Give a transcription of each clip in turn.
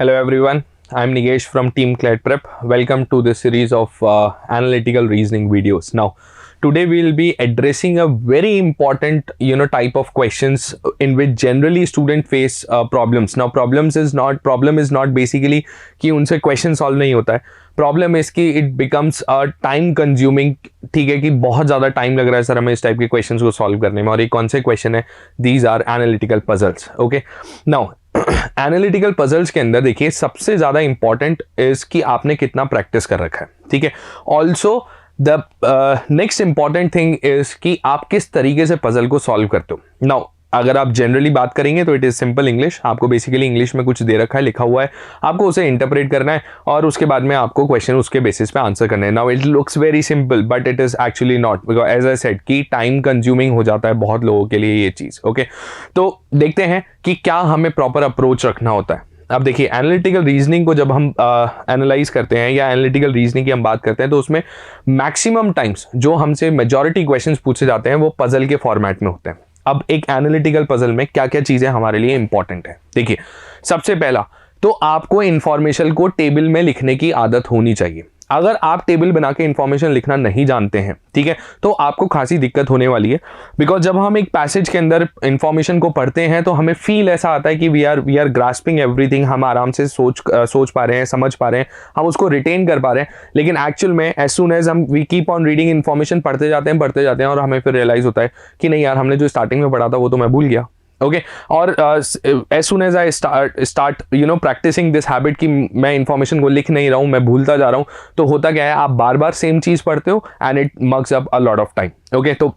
Hello everyone, I'm Nigesh from Team CLED Prep. Welcome to this series of analytical reasoning videos. Now, today we'll be addressing a very important type of questions in which generally students face problems. Now, problem is not basically कि उनसे question solve नहीं होता है. Problem इसकी it becomes a time consuming. ठीक है कि बहुत ज़्यादा टाइम लग रहा है सर हमें इस टाइप के क्वेश्चंस को सॉल्व करने में. और ये कौन से क्वेश्चन है? These are analytical puzzles. Okay, now analytical puzzles के अंदर देखिए सबसे ज़्यादा इंपॉर्टेंट इज कि आपने कितना प्रैक्टिस कर रखा है. ठीक है, also the next important thing is कि आप किस तरीके से पजल को सॉल्व करते हो. नाउ अगर आप जनरली बात करेंगे तो इट इज सिंपल इंग्लिश. आपको बेसिकली इंग्लिश में कुछ दे रखा है, लिखा हुआ है, आपको उसे इंटरप्रेट करना है और उसके बाद में आपको क्वेश्चन उसके बेसिस पे आंसर करना है. Now it looks very simple but it is actually not, because as I said कि टाइम कंज्यूमिंग हो जाता है बहुत लोगों के लिए ये चीज़. ओके, तो देखते हैं कि क्या हमें प्रॉपर अप्रोच रखना होता है. अब देखिए एनालिटिकल रीजनिंग को जब हम एनालाइज करते हैं या एनालिटिकल रीजनिंग की हम बात करते हैं तो उसमें मैक्सिमम टाइम्स जो हमसे मेजॉरिटी क्वेश्चंस पूछे जाते हैं वो पजल के फॉर्मेट में होते हैं. अब एक एनालिटिकल पजल में क्या क्या चीजें हमारे लिए इंपॉर्टेंट है. देखिए सबसे पहला तो आपको इंफॉर्मेशन को टेबल में लिखने की आदत होनी चाहिए. अगर आप टेबल बना के इंफॉर्मेशन लिखना नहीं जानते हैं, ठीक है, तो आपको खासी दिक्कत होने वाली है. बिकॉज जब हम एक पैसेज के अंदर इंफॉर्मेशन को पढ़ते हैं तो हमें फील ऐसा आता है कि वी आर ग्रास्पिंग एवरीथिंग. हम आराम से सोच पा रहे हैं, समझ पा रहे हैं, हम उसको रिटेन कर पा रहे हैं. लेकिन एक्चुअल में एज सून एज हम we keep on reading information, पढ़ते जाते हैं और हमें फिर रियलाइज होता है कि नहीं यार, हमने जो स्टार्टिंग में पढ़ा था वो तो मैं भूल गया. ओके, और as soon as I start practicing this habit कि मैं इंफॉर्मेशन को लिख नहीं रहा हूँ, मैं भूलता जा रहा हूँ, तो होता क्या है, आप बार बार सेम चीज़ पढ़ते हो and it mucks up a lot of time. Okay, तो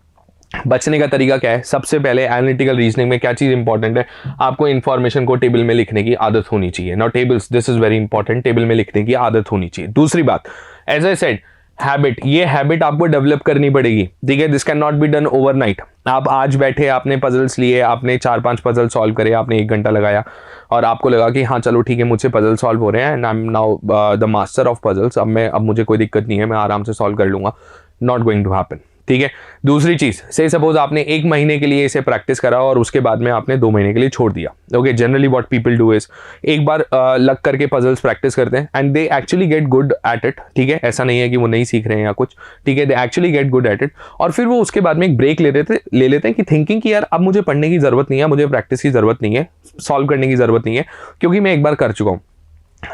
बचने का तरीका क्या है? सबसे पहले एनालिटिकल रीजनिंग में क्या चीज़ इंपॉर्टेंट है? आपको इंफॉर्मेशन को टेबल में लिखने की आदत होनी चाहिए. Now tables, this is very important, table में लिखने की आदत होनी चाहिए. दूसरी बात, एज आई सेड, हैबिट, ये हैबिट आपको डेवलप करनी पड़ेगी. ठीक है, this can not be done overnight. आप आज बैठे, आपने पजल्स लिए, आपने 4-5 पजल सॉल्व करे, आपने 1 घंटा लगाया और आपको लगा कि हाँ चलो ठीक है मुझसे पजल सॉल्व हो रहे हैं and I am now the master of puzzles, अब मुझे कोई दिक्कत नहीं है, मैं आराम से सॉल्व कर लूंगा. Not going to happen. ठीक है, दूसरी चीज, से सपोज आपने 1 महीने के लिए इसे प्रैक्टिस करा और उसके बाद में आपने 2 महीने के लिए छोड़ दिया. Okay, generally what people do is एक बार लग करके पजल्स प्रैक्टिस करते हैं and they actually get good at it. ठीक है, ऐसा नहीं है कि वो नहीं सीख रहे हैं या कुछ. ठीक है, they actually get good at it और फिर वो उसके बाद में एक ब्रेक ले लेते हैं कि थिंकिंग कि यार अब मुझे पढ़ने की जरूरत नहीं है, मुझे प्रैक्टिस की जरूरत नहीं है, सॉल्व करने की जरूरत नहीं है क्योंकि मैं एक बार कर चुका हूँ.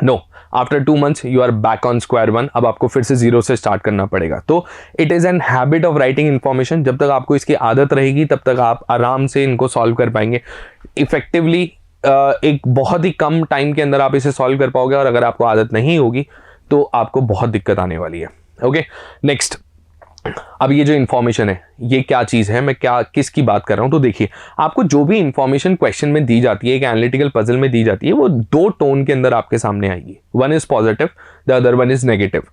No, after 2 months you are back on square one. अब आपको फिर से जीरो से स्टार्ट करना पड़ेगा. तो it is an habit of writing information. जब तक आपको इसकी आदत रहेगी तब तक आप आराम से इनको सॉल्व कर पाएंगे इफेक्टिवली. एक बहुत ही कम टाइम के अंदर आप इसे सॉल्व कर पाओगे और अगर आपको आदत नहीं होगी तो आपको बहुत दिक्कत आने वाली है. ओके, नेक्स्ट, अब ये जो इंफॉर्मेशन है ये क्या चीज़ है, मैं किसकी बात कर रहा हूँ. तो देखिए आपको जो भी इंफॉर्मेशन क्वेश्चन में दी जाती है, एक एनालिटिकल पजल में दी जाती है, वो 2 टोन के अंदर आपके सामने आएगी. One is positive, the other one is negative.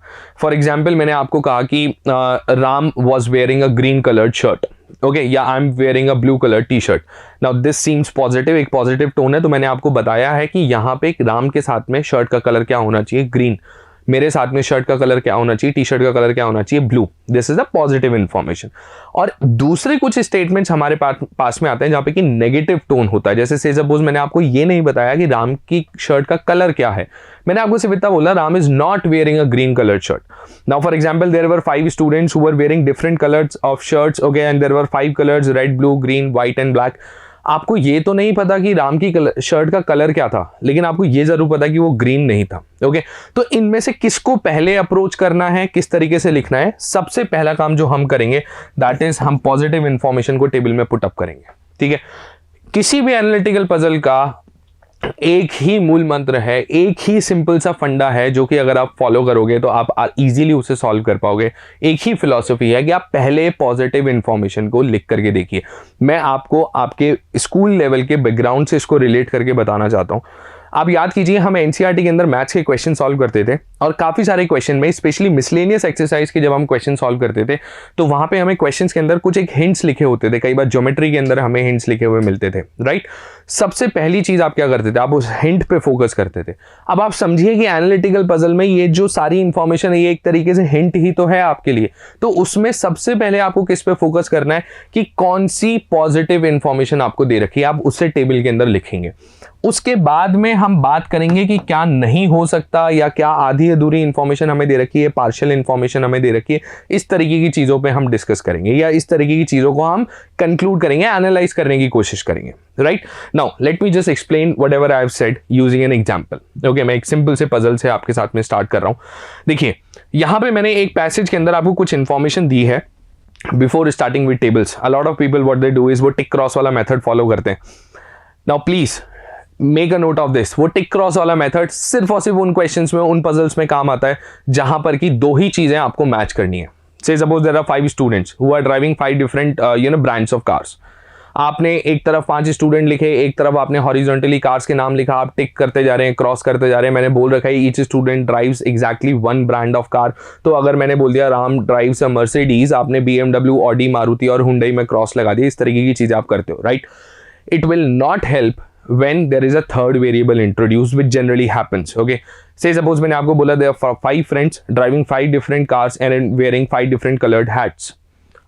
For example मैंने आपको कहा कि Ram was wearing a green coloured shirt. Okay, या I am wearing a blue colour T shirt. Now this seems positive, एक पॉजिटिव टोन है. तो मैंने आपको बताया है कि यहाँ पे राम के साथ में शर्ट का कलर क्या होना चाहिए? ग्रीन. मेरे साथ में शर्ट का कलर क्या होना चाहिए? टी शर्ट का कलर क्या होना चाहिए? Blue. This is a positive information. और दूसरे कुछ स्टेटमेंट्स हमारे पास में आते हैं जहां पे कि नेगेटिव टोन होता है. जैसे से सपोज मैंने आपको ये नहीं बताया कि राम की शर्ट का कलर क्या है, मैंने आपको सिर्फ इतना बोला Ram is not wearing a green coloured shirt. Now for example there were 5 students who were wearing different colours of shirts. Okay, and there were 5 colours, red, blue, green, white and black. आपको ये तो नहीं पता कि राम की shirt का colour क्या था, लेकिन आपको ये जरूर पता कि वो ग्रीन नहीं था. ओके, तो इनमें से किसको पहले अप्रोच करना है, किस तरीके से लिखना है? सबसे पहला काम जो हम करेंगे दैट इज हम पॉजिटिव इंफॉर्मेशन को टेबल में पुट अप करेंगे. ठीक है, किसी भी एनालिटिकल पजल का एक ही मूल मंत्र है, एक ही सिंपल सा फंडा है जो कि अगर आप फॉलो करोगे तो आप इजीली उसे सॉल्व कर पाओगे. एक ही फिलॉसफी है कि आप पहले पॉजिटिव इंफॉर्मेशन को लिख करके देखिए. मैं आपको आपके स्कूल लेवल के बैकग्राउंड से इसको रिलेट करके बताना चाहता हूँ. आप याद कीजिए, हम एनसीईआरटी के अंदर मैथ्स के क्वेश्चन सॉल्व करते थे और काफ़ी सारे क्वेश्चन में स्पेशली मिसलेनियस एक्सरसाइज के जब हम क्वेश्चन सॉल्व करते थे तो वहाँ पे हमें क्वेश्चंस के अंदर कुछ एक हिंट्स लिखे होते थे, कई बार ज्योमेट्री के अंदर हमें हिंट्स लिखे हुए मिलते थे, राइट। सबसे पहली चीज़ आप क्या करते थे, आप उस हिंट पे फोकस करते थे। अब आप समझिए कि एनालिटिकल पजल में ये जो सारी इंफॉर्मेशन है ये एक तरीके से हिंट ही तो है आपके लिए, तो उसमें सबसे पहले आपको किस पे फोकस करना है कि कौन सी पॉजिटिव इंफॉर्मेशन आपको दे रखी है, आप उससे टेबल के अंदर लिखेंगे। उसके बाद में हम बात करेंगे कि क्या नहीं हो सकता या क्या आधी अधूरी इंफॉर्मेशन हमें दे रखी है, पार्शियल इंफॉर्मेशन हमें दे रखी है, इस तरीके की चीज़ों पे हम डिस्कस करेंगे या इस तरीके की चीज़ों को हम कंक्लूड करेंगे, एनालाइज करने की कोशिश करेंगे, right. Now let me just explain whatever I have said using an example. Okay, मैं एक सिंपल से पजल से आपके साथ में स्टार्ट कर रहा हूँ। देखिए, यहाँ पे मैंने एक पैसेज के अंदर आपको कुछ इंफॉर्मेशन दी है। Before starting with tables, a lot of people what they do is वो टिक क्रॉस वाला मेथड फॉलो करते हैं। Now please make a note of this, वो टिक क्रॉस वाला मेथड सिर्फ और सिर्फ उन क्वेश्चंस में, उन पजल्स में काम आता है जहां पर कि दो ही चीजें आपको मैच करनी है। Say suppose there are 5 students who are driving 5 different brands of cars. आपने एक तरफ 5 स्टूडेंट लिखे, एक तरफ आपने हॉरिजॉन्टली कार्स के नाम लिखा, आप टिक करते जा रहे हैं, क्रॉस करते जा रहे हैं। मैंने बोल रखा है each student drives exactly 1 brand of car. तो अगर मैंने बोल दिया राम ड्राइव्स अ मर्सिडीज, आपने BMW, ऑडी, मारुति और हुंडई में क्रॉस लगा दिया। इस तरीके की चीजें आप करते हो, right. It will not help when there is a third variable introduced, which generally happens. Okay, say suppose मैंने आपको बोला there are 5 friends driving 5 different cars and wearing 5 different colored hats.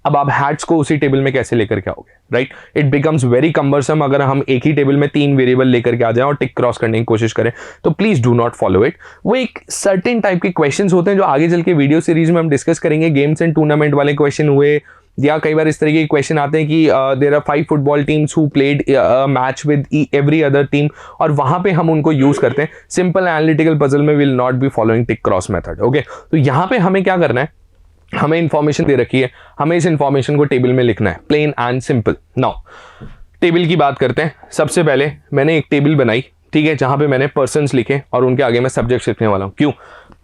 अब आप hats को उसी टेबल में कैसे लेकर के आओगे, right. It becomes very cumbersome अगर हम एक ही टेबल में 3 वेरिएबल लेकर के आ जाएं और टिक क्रॉस करने की कोशिश करें, तो please do not follow it. वो एक सर्टेन टाइप के क्वेश्चंस होते हैं जो आगे चल के वीडियो सीरीज में हम डिस्कस करेंगे। गेम्स एंड टूर्नामेंट वाले क्वेश्चन हुए, या कई बार इस तरीके के क्वेश्चन आते हैं कि there are 5 football teams who played match with every other team, और वहां पे हम उनको यूज करते हैं। सिंपल एनालिटिकल पजल में will not be following tick cross method. Okay, तो यहां पे हमें क्या करना है, हमें इंफॉर्मेशन दे रखी है, हमें इस इंफॉर्मेशन को टेबल में लिखना है, plain and simple. Now table की बात करते हैं। सबसे पहले मैंने एक टेबल बनाई, ठीक है, जहां पे मैंने पर्सन्स लिखे और उनके आगे मैं सब्जेक्ट्स लिखने वाला हूं। क्यों?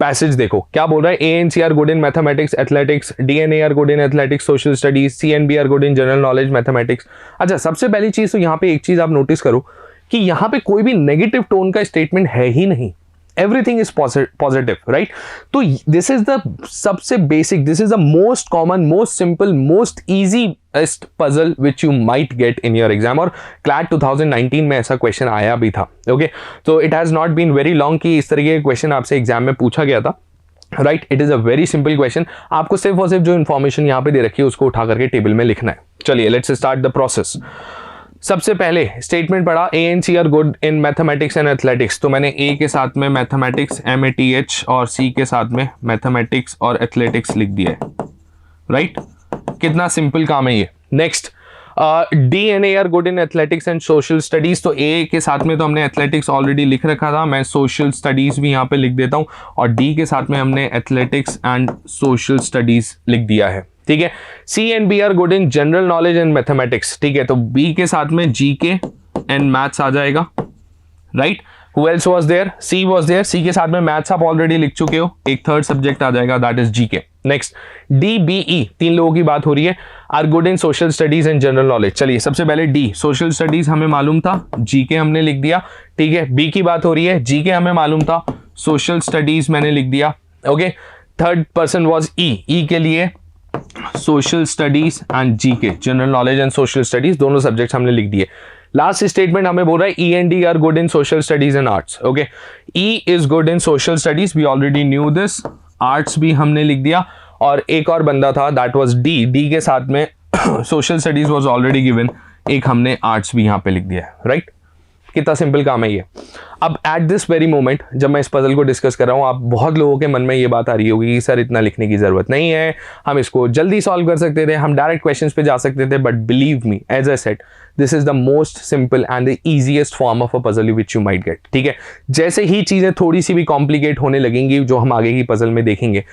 पैसेज देखो क्या बोल रहा है, ANC are good in mathematics athletics, DNA are good in athletics social studies, CNB are good in general knowledge mathematics. अच्छा, सबसे पहली चीज तो यहाँ पे एक चीज आप नोटिस करो कि यहाँ पे कोई भी नेगेटिव टोन का स्टेटमेंट है ही नहीं। everything is positive, right? तो this is the सबसे basic, this is the most common, most simple, most easiest puzzle which you might get in your exam, और CLAT 2019 में ऐसा क्वेश्चन आया भी था। ओके, तो it has not been very long कि इस तरीके के क्वेश्चन आपसे एग्जाम में पूछा गया था, right. It is a very simple question. आपको सिर्फ और सिर्फ जो इन्फॉर्मेशन यहाँ पे दे रखी है उसको उठा करके टेबल में लिखना है। चलिए लेट्स स्टार्ट द प्रोसेस। सबसे पहले स्टेटमेंट पढ़ा, ANC are good in mathematics and athletics. तो मैंने A के साथ में मैथमेटिक्स MATH और C के साथ में मैथमेटिक्स और एथलेटिक्स लिख दिया है, राइट। कितना सिंपल काम है ये। Next, DNA are good in athletics and social studies. तो A के साथ में तो हमने एथलेटिक्स ऑलरेडी लिख रखा था, मैं सोशल स्टडीज भी यहाँ पे लिख देता हूँ, और D के साथ में हमने एथलेटिक्स एंड सोशल स्टडीज लिख दिया है, ठीक है। C and B are good in general knowledge and mathematics, ठीक है। तो B के साथ में GK एंड मैथ्स आ जाएगा, right. Who else was there? C was there. C के साथ में मैथ्स आप ऑलरेडी लिख चुके हो, एक थर्ड सब्जेक्ट आ जाएगा, that is GK। Next, DBE, 3 लोगों की बात हो रही है, are good in social studies and general knowledge. चलिए सबसे पहले D, सोशल स्टडीज हमें मालूम था, GK हमने लिख दिया, ठीक है। B की बात हो रही है, GK हमें मालूम था, सोशल स्टडीज मैंने लिख दिया, okay. Third person was E के लिए social studies and GK, general knowledge and social studies, दोनों सब्जेक्ट्स हमने लिख दिए। लास्ट स्टेटमेंट हमें बोल रहा है E and D are good in social studies and arts, okay. E is good in social studies, we already knew this. Arts भी हमने लिख दिया, और एक और बंदा था दैट वाज D के साथ में social studies was already given, एक हमने आर्ट्स भी यहाँ पे लिख दिया, राइट। कितना सिंपल काम है ये। अब एट दिस वेरी मोमेंट जब मैं इस पजल को डिस्कस कर रहा हूँ, आप बहुत लोगों के मन में ये बात आ रही होगी कि सर इतना लिखने की जरूरत नहीं है, हम इसको जल्दी सॉल्व कर सकते थे, हम डायरेक्ट क्वेश्चंस पे जा सकते थे। But believe me, as I said, this is the most simple and the easiest form of a puzzle which you might get, ठीक है। जैसे ही चीजें थोड़ी सी भी कॉम्प्लिकेट होने लगेंगी, जो हम आगे की पजल में देखेंगे,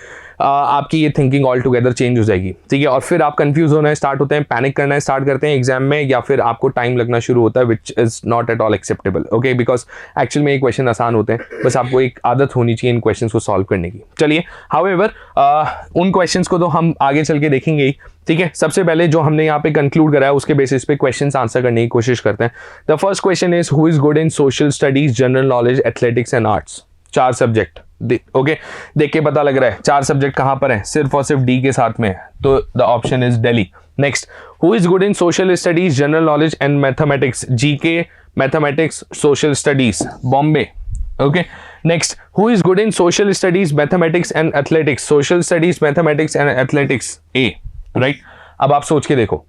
आपकी ये थिंकिंग ऑल टुगेदर चेंज हो जाएगी, ठीक है। और फिर आप कंफ्यूज होना स्टार्ट होते हैं, पैनिक करना स्टार्ट करते हैं एग्जाम में, या फिर आपको टाइम लगना शुरू होता है, which is not at all acceptable, okay. Because actual में ये क्वेश्चन आसान होते हैं, बस आपको एक आदत होनी चाहिए इन क्वेश्चंस को सॉल्व करने की। चलिए, हाउएवर उन क्वेश्चंस को तो हम आगे चल के देखेंगे ही, ठीक है। सबसे पहले जो हमने यहाँ पे कंक्लूड करा है उसके बेसिस पे क्वेश्चंस आंसर करने की कोशिश करते हैं। The first question is who is good in social studies, general knowledge, athletics and arts. 4 subject, okay, देख के पता लग रहा है 4 सब्जेक्ट कहाँ पर है, सिर्फ और सिर्फ डी के साथ में है, तो the option is Delhi. Next, who is good in social studies, general knowledge and mathematics, GK, mathematics, social studies, Bombay. Okay, next, who is good in social studies, mathematics and athletics, social studies, mathematics and athletics, A, right. अब आप सोच के देखो,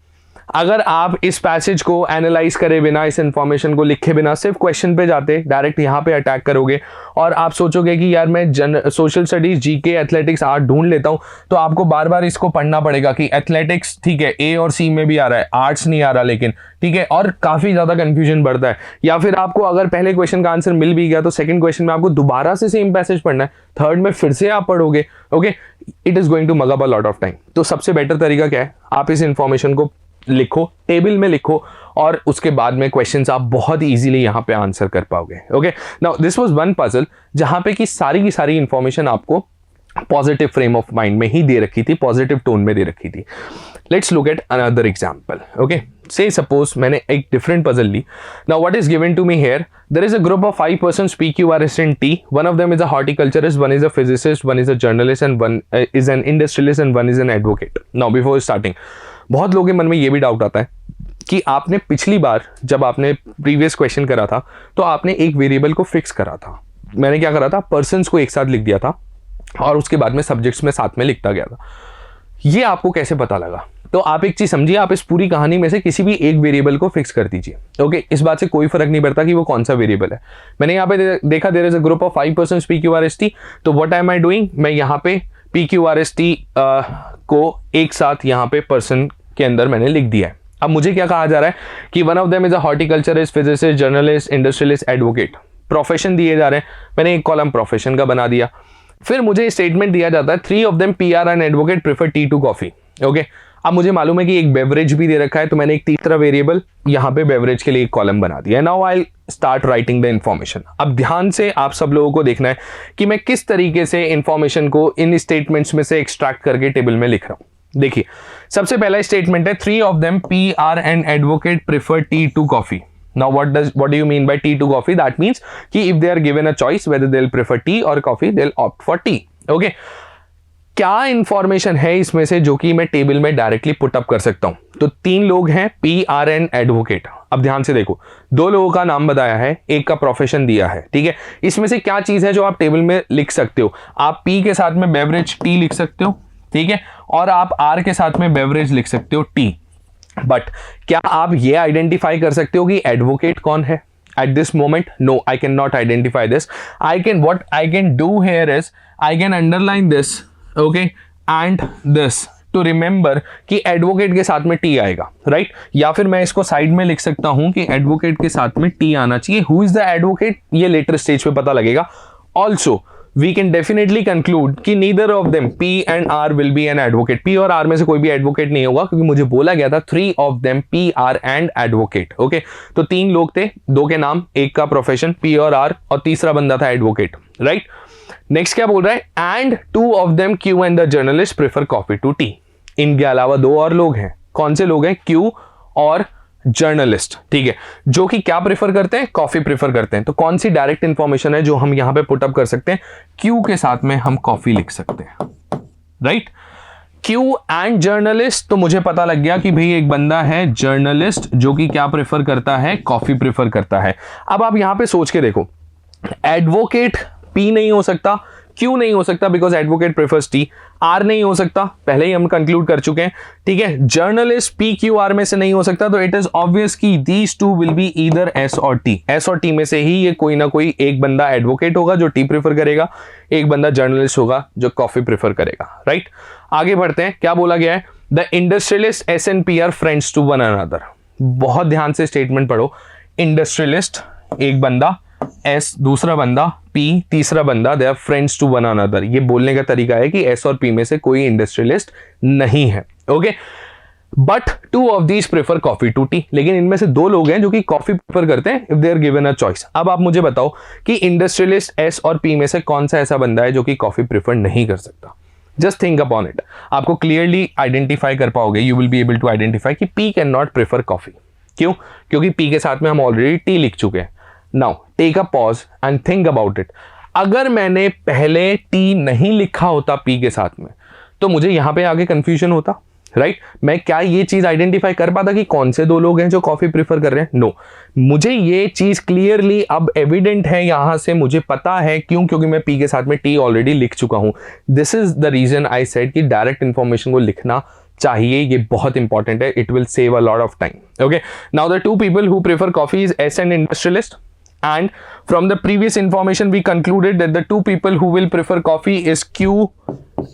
अगर आप इस passage को analyse करे बिना, इस इंफॉर्मेशन को लिखे बिना सिर्फ क्वेश्चन पे जाते, डायरेक्ट यहाँ पे अटैक करोगे और आप सोचोगे कि यार मैं social studies, GK, athletics, art ढूंढ लेता हूँ, तो आपको बार बार इसको पढ़ना पड़ेगा कि एथलेटिक्स ठीक है ए और सी में भी आ रहा है, आर्ट्स नहीं आ रहा लेकिन, ठीक है, और काफी ज्यादा कंफ्यूजन बढ़ता है। या फिर आपको अगर पहले क्वेश्चन का आंसर मिल भी गया तो सेकंड क्वेश्चन में आपको दोबारा से सेम पैसेज पढ़ना है, थर्ड में फिर से आप पढ़ोगे। Okay, it is going to mug up a lot of time. तो सबसे बेटर तरीका क्या है, आप इस इंफॉर्मेशन को लिखो, टेबल में लिखो, और उसके बाद में क्वेश्चंस आप बहुत इजीली यहां पे आंसर कर पाओगे। Okay, now this was one puzzle जहां पे की सारी इंफॉर्मेशन आपको पॉजिटिव फ्रेम ऑफ माइंड में ही दे रखी थी, पॉजिटिव टोन में दे रखी थी। Let's look at another example. Okay, say suppose मैंने एक डिफरेंट पजल ली। Now what is given to me here, there is a group of 5 persons PQRS in T. One of them is a horticulturist, one is a physicist, one is a journalist, and one is an industrialist, and one is an advocate. Now before starting, बहुत लोगों के मन में ये भी doubt आता है कि आपने पिछली बार जब आपने प्रीवियस क्वेश्चन करा था तो आपने एक वेरिएबल को फिक्स करा था। मैंने क्या करा था, पर्सन्स को एक साथ लिख दिया था और उसके बाद में सब्जेक्ट्स में साथ में लिखता गया था। ये आपको कैसे पता लगा? तो आप एक चीज समझिए, आप इस पूरी कहानी में से किसी भी एक वेरिएबल को फिक्स कर दीजिए। ओके, इस बात से कोई फर्क नहीं पड़ता कि वो कौन सा वेरिएबल है। मैंने यहाँ पे देखा there is a group of 5 persons PQRST, तो व्हाट एम आई डूइंग, मैं यहाँ पे PQRST को एक साथ यहाँ पे पर्सन के अंदर मैंने लिख दिया है। अब मुझे क्या कहा जा रहा है कि one of them is a horticulturist, physicist, journalist, industrialist, advocate. Profession दिए जा रहे हैं, मैंने एक कॉलम प्रोफेशन का बना दिया। फिर मुझे स्टेटमेंट दिया जाता है 3 of them PR and advocate prefer tea to coffee. Okay, अब मुझे मालूम है कि एक बेवरेज भी दे रखा है, तो मैंने एक तीसरा वेरिएबल यहाँ पे बेवरेज के लिए एक कॉलम बना दिया। Now I start writing the information. अब ध्यान से आप सब लोगों को देखना है कि मैं किस तरीके से इंफॉर्मेशन को इन स्टेटमेंट्स में से एक्सट्रैक्ट करके टेबल में लिख रहा हूं। देखिए, सबसे पहला स्टेटमेंट है 3 of them PR and advocate prefer tea to coffee. Now what do you mean by tea to coffee? That means कि if they are given a choice whether they'll prefer tea or coffee, they'll opt for tea. Okay? क्या information है इसमें से जो कि मैं table में directly put up कर सकता हूं? तो 3 लोग हैं, PR एंड एडवोकेट। अब ध्यान से देखो, 2 लोगों का नाम बताया है, एक का प्रोफेशन दिया है, ठीक है। इसमें से क्या चीज है जो आप टेबल में लिख सकते हो? आप P के साथ में बेवरेज टी लिख सकते हो, ठीक है, और आप R के साथ में बेवरेज लिख सकते हो टी। बट क्या आप ये आइडेंटिफाई कर सकते हो कि एडवोकेट कौन है at this moment? No, I can not identify this. What I can do here is I can underline this, okay, and this to remember कि एडवोकेट के साथ में टी आएगा, राइट? या फिर मैं इसको साइड में लिख सकता हूं कि एडवोकेट के साथ में टी आना चाहिए। हु इज द एडवोकेट, ये लेटर स्टेज पे पता लगेगा। Also we can definitely conclude कि neither of them P and R will be an advocate. P और R में से कोई भी एडवोकेट नहीं होगा, क्योंकि मुझे बोला गया था 3 of them PR and advocate. Okay, तो 3 लोग थे, 2 के नाम, एक का प्रोफेशन P और R, और तीसरा बंदा था एडवोकेट, राइट? नेक्स्ट क्या बोल रहा है, and 2 of them Q and the journalist prefer coffee to tea. इनके अलावा 2 और लोग हैं। कौन से लोग हैं? Q और जर्नलिस्ट, ठीक है, जो कि क्या प्रेफर करते हैं? कॉफी प्रेफर करते हैं। तो कौन सी डायरेक्ट इंफॉर्मेशन है जो हम यहां पे पुट अप कर सकते हैं? क्यू के साथ में हम कॉफी लिख सकते हैं, राइट? क्यू एंड जर्नलिस्ट, तो मुझे पता लग गया कि भाई एक बंदा है जर्नलिस्ट जो कि क्या प्रेफर करता है? कॉफी प्रेफर करता है। अब आप यहां पे सोच के देखो, एडवोकेट पी नहीं हो सकता, क्यू नहीं हो सकता because advocate prefers tea, R नहीं हो सकता, पहले ही हम कंक्लूड कर चुके हैं, ठीक है। जर्नलिस्ट पी क्यू आर में से नहीं हो सकता, तो इट इज ऑब्वियस कि these two will be either S और टी। एस और टी में से ही ये कोई ना कोई एक बंदा एडवोकेट होगा जो टी प्रेफर करेगा, एक बंदा जर्नलिस्ट होगा जो कॉफी प्रेफर करेगा, राइट? आगे बढ़ते हैं, क्या बोला गया है? The industrialist S and P are friends to one another. बहुत ध्यान से स्टेटमेंट पढ़ो। इंडस्ट्रियलिस्ट एक बंदा, एस दूसरा बंदा, पी तीसरा बंदा, they are friends to one another. ये बोलने का तरीका है कि एस और पी में से कोई इंडस्ट्रियलिस्ट नहीं है, okay. But 2 of these prefer coffee to tea, लेकिन इनमें से 2 लोग हैं जो कि कॉफी प्रेफर करते हैं if they are given a choice. अब आप मुझे बताओ कि इंडस्ट्रियलिस्ट एस और पी में से कौन सा ऐसा बंदा है जो कि कॉफी प्रेफर नहीं कर सकता? जस्ट थिंक अपॉन इट, आपको क्लियरली आइडेंटिफाई कर पाओगे, you will be able to identify कि P can not prefer coffee. क्यों? क्योंकि पी के साथ में हम ऑलरेडी टी लिख चुके हैं। Now take a pause and think about it. अगर मैंने पहले टी नहीं लिखा होता पी के साथ में तो मुझे यहां पे आगे कंफ्यूजन होता, राइट? मैं क्या ये चीज आइडेंटिफाई कर पाता कि कौन से दो लोग हैं जो कॉफी प्रीफर कर रहे हैं? नो। मुझे ये चीज क्लियरली अब एविडेंट है, यहां से मुझे पता है। क्यों? क्योंकि मैं पी के साथ में टी ऑलरेडी लिख चुका हूं। This is the reason I said कि डायरेक्ट इंफॉर्मेशन को लिखना चाहिए, ये बहुत इंपॉर्टेंट है। It will save a lot of time. Okay, now the two people who prefer coffee is S and industrialist, and from the previous information we concluded that the two people who will prefer coffee is Q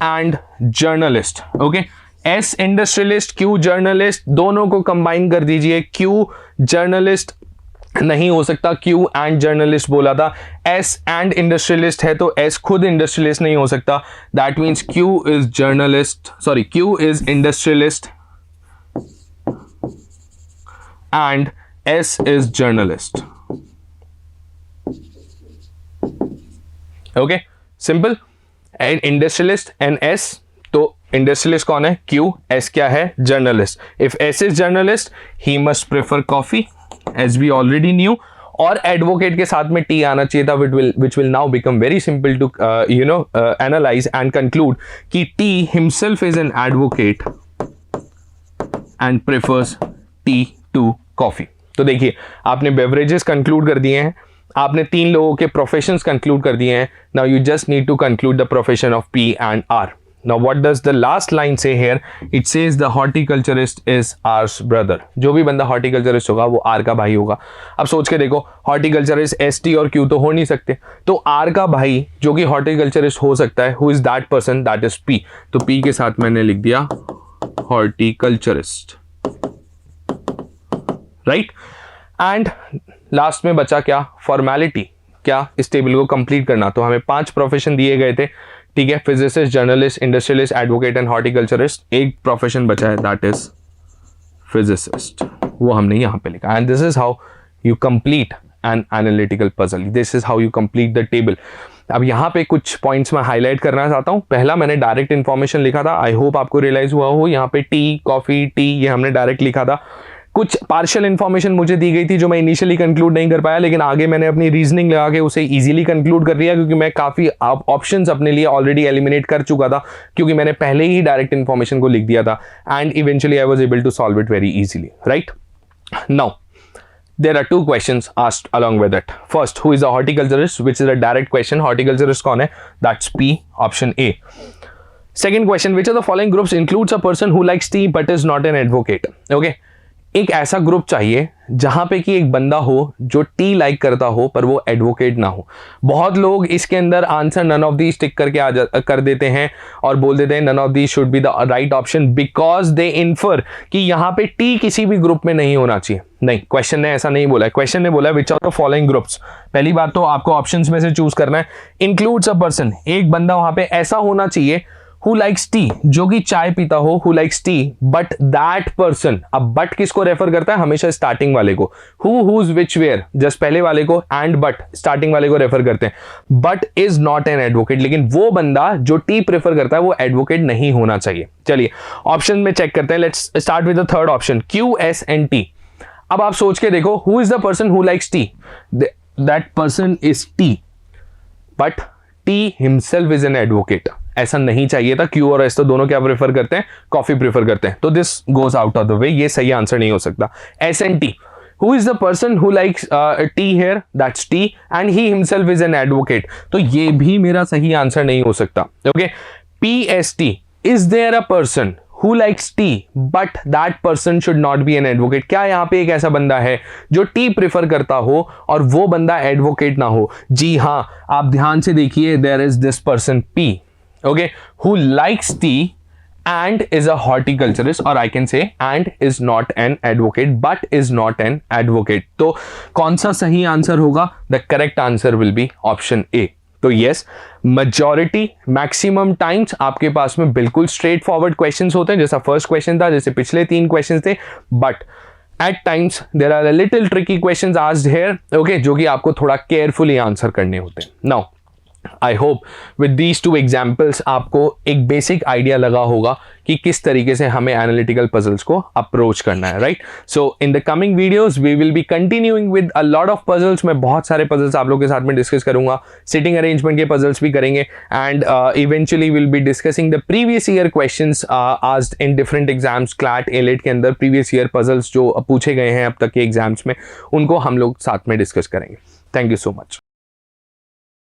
and journalist. Okay, S industrialist, Q journalist, दोनों को combine कर दीजिए। Q journalist नहीं हो सकता, Q and journalist बोला था, S and industrialist है तो S खुद industrialist नहीं हो सकता। That means Q is journalist, sorry, Q is industrialist and S is journalist. Okay, simple. And industrialist and S, तो इंडस्ट्रियलिस्ट कौन है? क्यू। एस क्या है? Journalist. If S is journalist he must prefer coffee as we already knew. और advocate के साथ में T आना चाहिए था, which will now become very simple to analyse and conclude कि T himself is an advocate and prefers tea to coffee. तो देखिए, आपने बेवरेजेस कंक्लूड कर दिए हैं, आपने तीन लोगों के प्रोफेशंस कंक्लूड कर दिए हैं। Now you just need to conclude the profession of P and R. Now what does the last line say here? It says the horticulturist is R's brother. जो भी बंदा हॉर्टिकल्चरिस्ट होगा वो आर का भाई होगा। अब सोच के देखो, हॉर्टिकल्चरिस्ट एस टी और क्यू तो हो नहीं सकते, तो आर का भाई जो कि हॉर्टिकल्चरिस्ट हो सकता है, who is that person? That is P. तो पी के साथ मैंने लिख दिया हॉर्टिकल्चरिस्ट, राइट? एंड लास्ट में बचा क्या? फॉर्मेलिटी। क्या? इस टेबल को कंप्लीट करना। तो हमें 5 प्रोफेशन दिए गए थे, ठीक है? Physicist, journalist, industrialist, advocate and horticulturist. एक प्रोफेशन बचा है, दैट इज फिजिसिस्ट। वो हमने यहां पे लिखा। And this is how you complete an analytical puzzle, this is how you complete the table. अब यहाँ पे कुछ पॉइंट्स मैं हाईलाइट करना चाहता हूँ। पहला, मैंने डायरेक्ट इन्फॉर्मेशन लिखा था, आई होप आपको रियलाइज हुआ हो। यहाँ पे टी, कॉफी, टी, ये हमने डायरेक्ट लिखा था। कुछ पार्शियल इन्फॉर्मेशन मुझे दी गई थी जो मैं इनिशियली कंक्लूड नहीं कर पाया, लेकिन आगे मैंने अपनी रीजनिंग लगा के उसे इजीली कंक्लूड कर लिया, क्योंकि मैं काफी ऑप्शंस अपने लिए ऑलरेडी एलिमिनेट कर चुका था, क्योंकि मैंने पहले ही डायरेक्ट इन्फॉर्मेशन को लिख दिया था। And eventually I was able to solve it very easily, right? Now there are two questions asked along with it. First, who is a horticulturist, which is a direct question. Horticulturist kaun hai? That's P, option A. Second question, which of the following groups includes a person who likes tea but is not an advocate? Okay, एक ऐसा group चाहिए जहां पे कि एक बंदा हो जो टी लाइक करता हो पर वो एडवोकेट ना हो। बहुत लोग इसके अंदर answer none of the tick करके कर देते हैं और बोल देते हैं none of the should be the right option, because they infer कि यहाँ पे टी किसी भी ग्रुप में नहीं होना चाहिए। नहीं, क्वेश्चन ने ऐसा नहीं बोला है। क्वेश्चन ने बोला है which are the following groups. पहली बात तो आपको ऑप्शंस में से चूज करना है। इंक्लूड्स अ पर्सन, एक बंदा वहां पे ऐसा होना चाहिए who likes tea, जो कि चाय पीता हो, who likes tea, but that person, अब but किसको रेफर करता है? हमेशा स्टार्टिंग वाले को। who, whose, which, where, just पहले वाले को, and but स्टार्टिंग वाले को रेफर करते हैं। but is not an advocate, लेकिन वो बंदा जो टी प्रेफर करता है वो एडवोकेट नहीं होना चाहिए। चलिए ऑप्शन में चेक करते हैं। Let's start with the third option, Q, S and T। अब आप सोच के देखो, who is the person who likes tea? that person is T, but T himself is an advocate। ऐसा नहीं चाहिए था। क्यू और एस तो दोनों क्या प्रेफर करते हैं? कॉफी प्रेफर करते हैं। तो this goes out of the way, ये सही आंसर नहीं हो सकता। S and T, who is the person who likes tea here? That's T and he himself is an advocate. तो ये भी मेरा सही आंसर नहीं हो सकता। Okay, P S T, is there a person who likes tea but that person should not be an advocate? क्या यहाँ पे एक ऐसा बंदा है जो टी प्रेफर करता हो और वो बंदा एडवोकेट ना हो? जी हाँ, आप ध्यान से देखिए, there is this person P, okay, who likes tea and is a horticulturist, or I can say and is not an advocate but is not an advocate। तो कौन सा सही आंसर होगा? The correct answer will be option A। तो yes, majority maximum times आपके पास में बिल्कुल straight forward questions होते हैं, जैसा फर्स्ट क्वेश्चन था, जैसे पिछले 3 क्वेश्चंस थे, but at times there are a little tricky questions asked here, okay, जो कि आपको थोड़ा केयरफुली आंसर करने होते हैं। Now I hope with these 2 examples आपको एक बेसिक आइडिया लगा होगा कि किस तरीके से हमें एनालिटिकल पजल्स को अप्रोच करना है, right? So in the coming videos we will be continuing with a lot of puzzles. मैं बहुत सारे पजल्स आप लोगों के साथ में डिस्कस करूंगा, सिटिंग अरेंजमेंट के पजल्स भी करेंगे, and eventually will be discussing the previous year questions asked in different exams. CLAT AILET के अंदर प्रीवियस ईयर पजल्स जो पूछे गए हैं अब तक के एग्जाम्स में, उनको हम लोग साथ में डिस्कस करेंगे. Thank you so much.